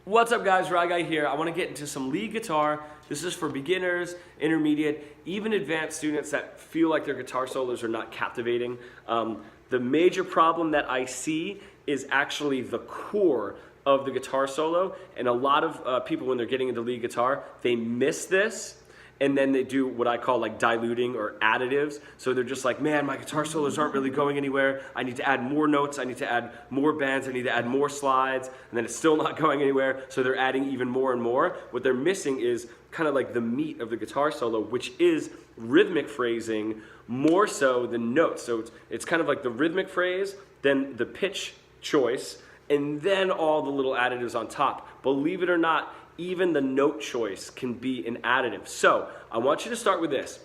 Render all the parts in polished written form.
What's up guys, Rye Guy here. I want to get into some lead guitar. This is for beginners, intermediate, even advanced students that feel like their guitar solos are not captivating. The major problem that I see is actually the core of the guitar solo, and a lot of people when they're getting into lead guitar, they miss this. And then they do what I call like diluting or additives. So they're just like, man, my guitar solos aren't really going anywhere. I need to add more notes. I need to add more bends. I need to add more slides. And then it's still not going anywhere. So they're adding even more and more. What they're missing is kind of like the meat of the guitar solo, which is rhythmic phrasing more so than notes. So it's kind of like the rhythmic phrase, then the pitch choice, and then all the little additives on top. Believe it or not, even the note choice can be an additive. So I want you to start with this.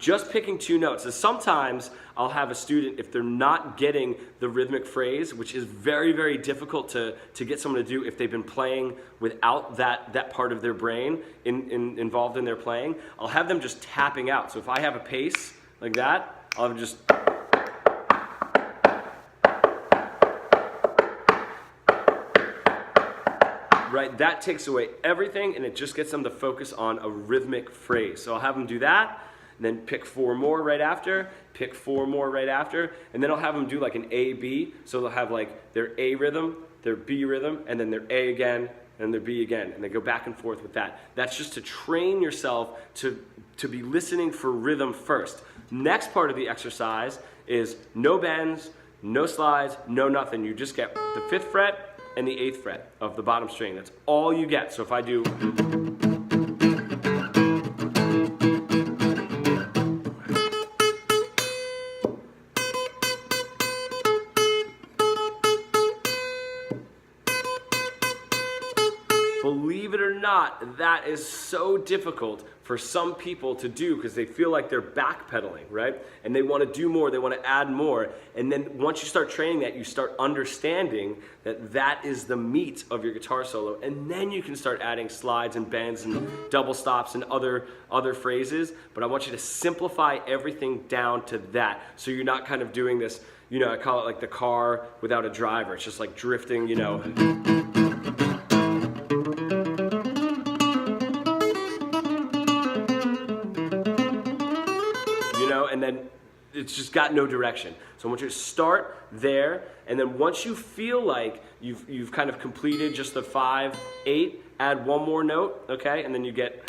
Just picking two notes. So sometimes I'll have a student, if they're not getting the rhythmic phrase, which is very, very difficult to get someone to do if they've been playing without that part of their brain involved in their playing, I'll have them just tapping out. So if I have a pace like that, I'll have them just... Right, that takes away everything and it just gets them to focus on a rhythmic phrase. So I'll have them do that, and then pick four more right after, pick four more right after, and then I'll have them do like an A, B. So they'll have like their A rhythm, their B rhythm, and then their A again, and their B again, and they go back and forth with that. That's just to train yourself to be listening for rhythm first. Next part of the exercise is no bends, no slides, no nothing. You just get the 5th fret, and the 8th fret of the bottom string. That's all you get. So if I do... Believe it or not, that is so difficult for some people to do because they feel like they're backpedaling, right? And they want to do more, they want to add more. And then once you start training that, you start understanding that that is the meat of your guitar solo. And then you can start adding slides and bends and double stops and other phrases. But I want you to simplify everything down to that. So you're not kind of doing this, you know, I call it like the car without a driver. It's just like drifting, you know. And then it's just got no direction. So I want you to start there, and then once you feel like you've kind of completed just the 5, 8, add one more note, okay? And then you get...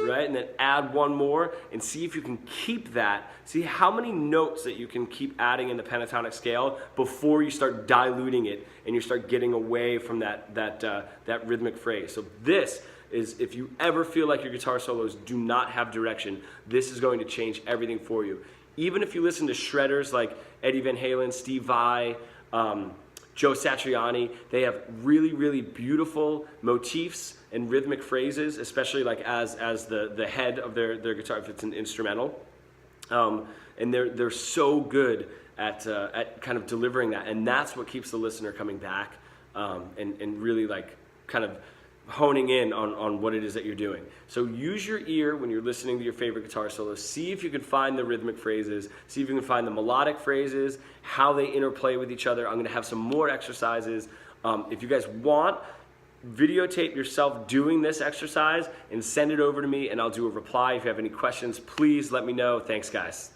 Right? And then add one more and see if you can keep that. See how many notes that you can keep adding in the pentatonic scale before you start diluting it and you start getting away from that rhythmic phrase. So this is, if you ever feel like your guitar solos do not have direction, this is going to change everything for you. Even if you listen to shredders like Eddie Van Halen, Steve Vai, Joe Satriani, they have really, really beautiful motifs and rhythmic phrases, especially like as the head of their guitar, if it's an instrumental. And they're so good at kind of delivering that, and that's what keeps the listener coming back and really like kind of honing in on what it is that you're doing. So use your ear when you're listening to your favorite guitar solos. See if you can find the rhythmic phrases. See if you can find the melodic phrases, how they interplay with each other. I'm going to have some more exercises. If you guys want, videotape yourself doing this exercise and send it over to me, and I'll do a reply. If you have any questions, please let me know. Thanks, guys.